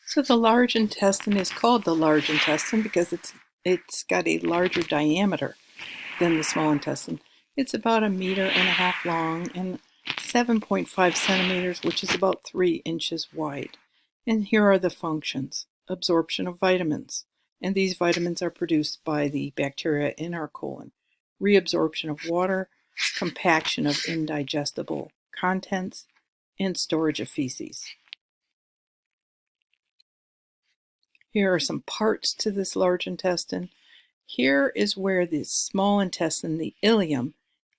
So the large intestine is called the large intestine because it's got a larger diameter than the small intestine. It's about 1.5 meters long and 7.5 centimeters, which is about 3 inches wide. And here are the functions: absorption of vitamins, and these vitamins are produced by the bacteria in our colon; reabsorption of water, compaction of indigestible contents, and storage of feces. Here are some parts to this large intestine. Here is where the small intestine, the ileum,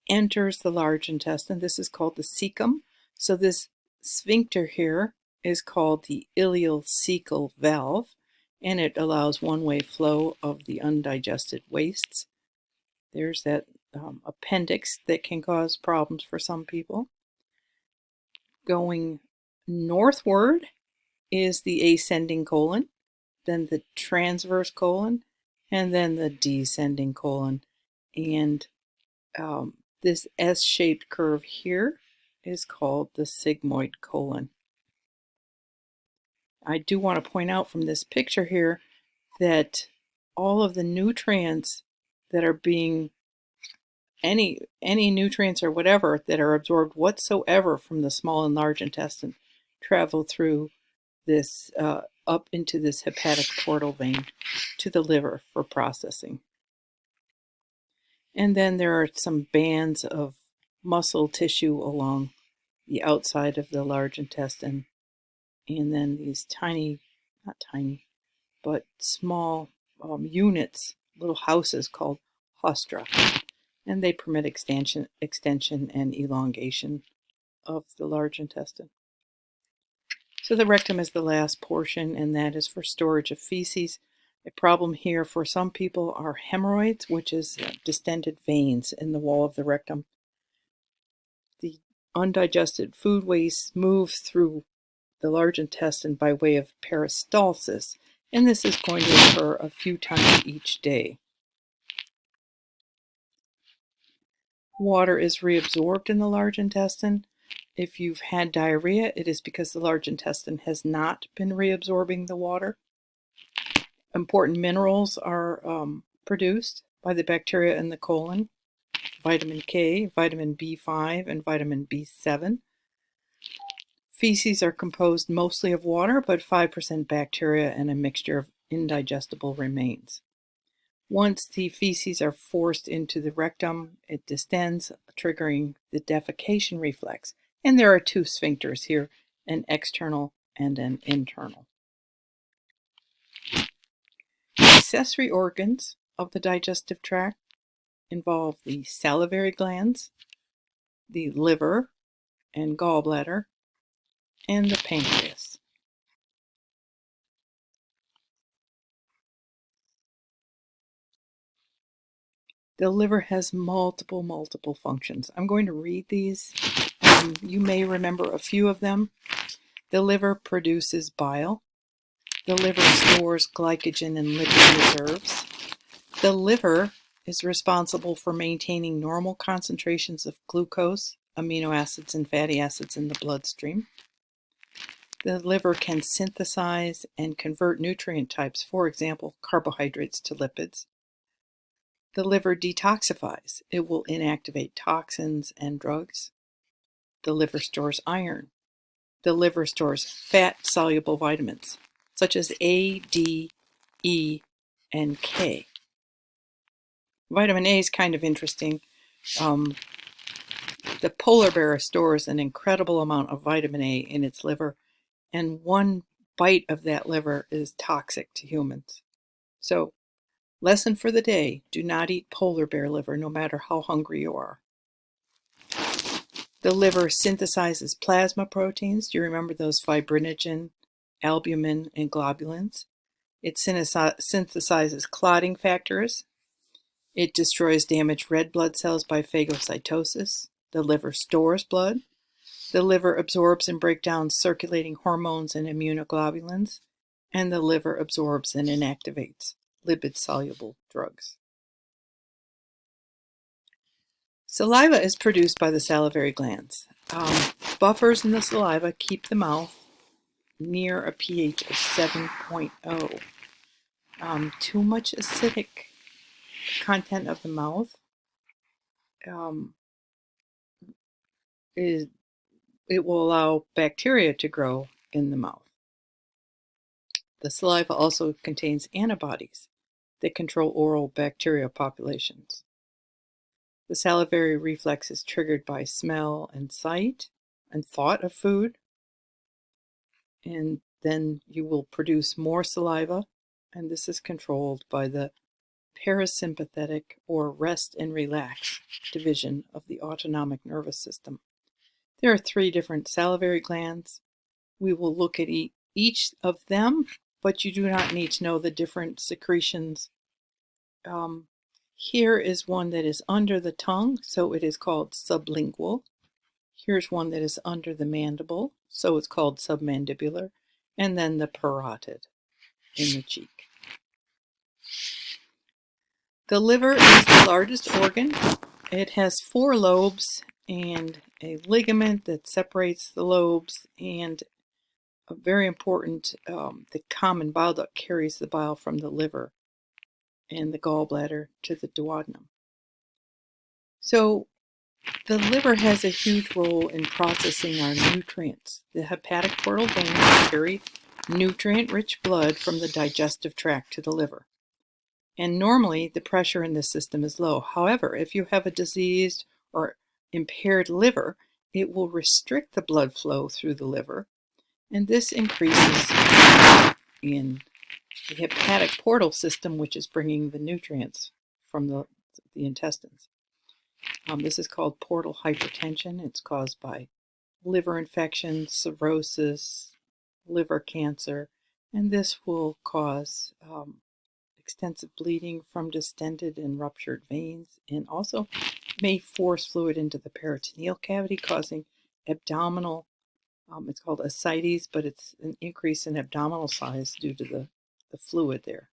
enters the large intestine. This is called the cecum. So this sphincter here is called the ileocecal valve, and it allows one-way flow of the undigested wastes. There's that appendix that can cause problems for some people. Going northward is the ascending colon, then the transverse colon, and then the descending colon. And this S-shaped curve here is called the sigmoid colon. I do want to point out from this picture here that all of the nutrients that are being, any nutrients or whatever that are absorbed whatsoever from the small and large intestine, travel through this up into this hepatic portal vein to the liver for processing. And then there are some bands of muscle tissue along the outside of the large intestine, and then these tiny, not tiny, but small units, little houses called haustra, and they permit extension and elongation of the large intestine. So the rectum is the last portion, and that is for storage of feces. A problem here for some people are hemorrhoids, which is distended veins in the wall of the rectum. The undigested food waste moves through the large intestine by way of peristalsis, and this is going to occur a few times each day. Water is reabsorbed in the large intestine. If you've had diarrhea, it is because the large intestine has not been reabsorbing the water. Important minerals are produced by the bacteria in the colon: vitamin K, vitamin B5, and vitamin B7. Feces are composed mostly of water, but 5% bacteria and a mixture of indigestible remains. Once the feces are forced into the rectum, it distends, triggering the defecation reflex. And there are two sphincters here, an external and an internal. Accessory organs of the digestive tract involve the salivary glands, the liver and gallbladder, and the pancreas. The liver has multiple functions. I'm going to read these. You may remember a few of them. The liver produces bile. The liver stores glycogen and lipid reserves. The liver is responsible for maintaining normal concentrations of glucose, amino acids, and fatty acids in the bloodstream. The liver can synthesize and convert nutrient types, for example, carbohydrates to lipids. The liver detoxifies. It will inactivate toxins and drugs. The liver stores iron. The liver stores fat-soluble vitamins, such as A, D, E, and K. Vitamin A is kind of interesting. The polar bear stores an incredible amount of vitamin A in its liver, and one bite of that liver is toxic to humans. So, lesson for the day: do not eat polar bear liver, no matter how hungry you are. The liver synthesizes plasma proteins. Do you remember those fibrinogen, albumin, and globulins? It synthesizes clotting factors. It destroys damaged red blood cells by phagocytosis. The liver stores blood. The liver absorbs and breaks down circulating hormones and immunoglobulins. And the liver absorbs and inactivates lipid-soluble drugs. Saliva is produced by the salivary glands. Buffers in the saliva keep the mouth near a pH of 7.0. Too much acidic content of the mouth it will allow bacteria to grow in the mouth. The saliva also contains antibodies that control oral bacteria populations. The salivary reflex is triggered by smell and sight and thought of food, and then you will produce more saliva, and this is controlled by the parasympathetic or rest and relax division of the autonomic nervous system. There are 3 different salivary glands. We will look at each of them, but you do not need to know the different secretions. Here is one that is under the tongue, so it is called sublingual. Here's one that is under the mandible, so it's called submandibular, and then the parotid in the cheek. The liver is the largest organ. It has 4 lobes and a ligament that separates the lobes, and a very important, the common bile duct carries the bile from the liver and the gallbladder to the duodenum. So the liver has a huge role in processing our nutrients. The hepatic portal veins carry nutrient-rich blood from the digestive tract to the liver. And normally the pressure in this system is low. However, if you have a diseased or impaired liver, it will restrict the blood flow through the liver, and this increases in the hepatic portal system, which is bringing the nutrients from the intestines. This is called portal hypertension. It's caused by liver infection, cirrhosis, liver cancer, and this will cause extensive bleeding from distended and ruptured veins, and also may force fluid into the peritoneal cavity, causing abdominal, it's called ascites, but it's an increase in abdominal size due to the fluid there.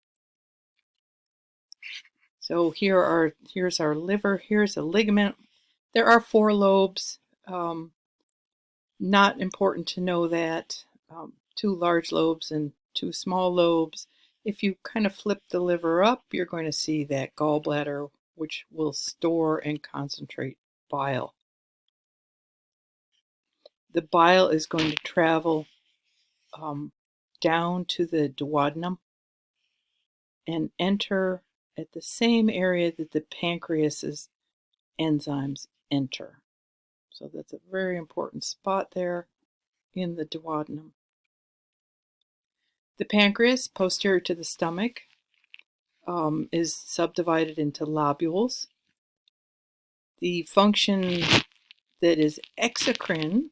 So here's our liver, here's a ligament. There are 4 lobes. Not important to know that. 2 large lobes and 2 small lobes. If you kind of flip the liver up, you're going to see that gallbladder, which will store and concentrate bile. The bile is going to travel down to the duodenum and enter at the same area that the pancreas's enzymes enter. So that's a very important spot there in the duodenum. The pancreas, posterior to the stomach, is subdivided into lobules. The function that is exocrine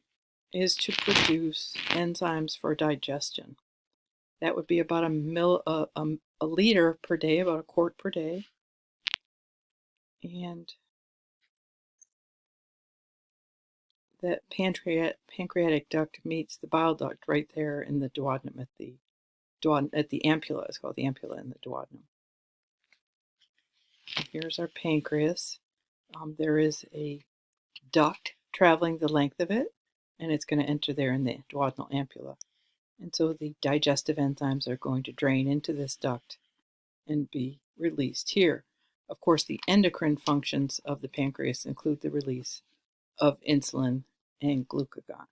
is to produce enzymes for digestion. That would be about a liter per day, about a quart per day. And that pancreatic duct meets the bile duct right there in the duodenum at the ampulla. It's called the ampulla in the duodenum. Here's our pancreas. There is a duct traveling the length of it, and it's going to enter there in the duodenal ampulla. And so the digestive enzymes are going to drain into this duct and be released here. Of course, the endocrine functions of the pancreas include the release of insulin and glucagon.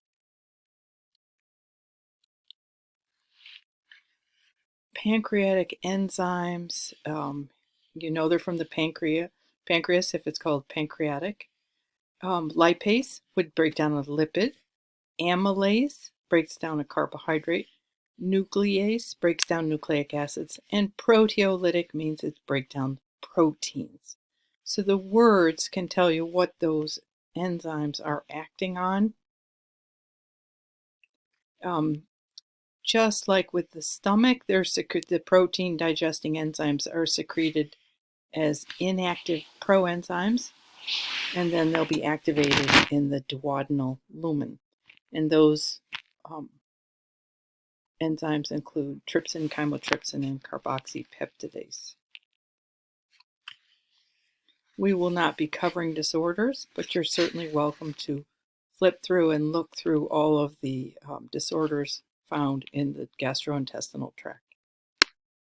Pancreatic enzymes, you know they're from the pancreas if it's called pancreatic. Lipase would break down a lipid. Amylase breaks down a carbohydrate. Nuclease breaks down nucleic acids. And proteolytic means it breaks down proteins. So the words can tell you what those enzymes are acting on. Just like with the stomach, the protein digesting enzymes are secreted as inactive proenzymes, and then they'll be activated in the duodenal lumen. And those enzymes include trypsin, chymotrypsin, and carboxypeptidase. We will not be covering disorders, but you're certainly welcome to flip through and look through all of the disorders found in the gastrointestinal tract.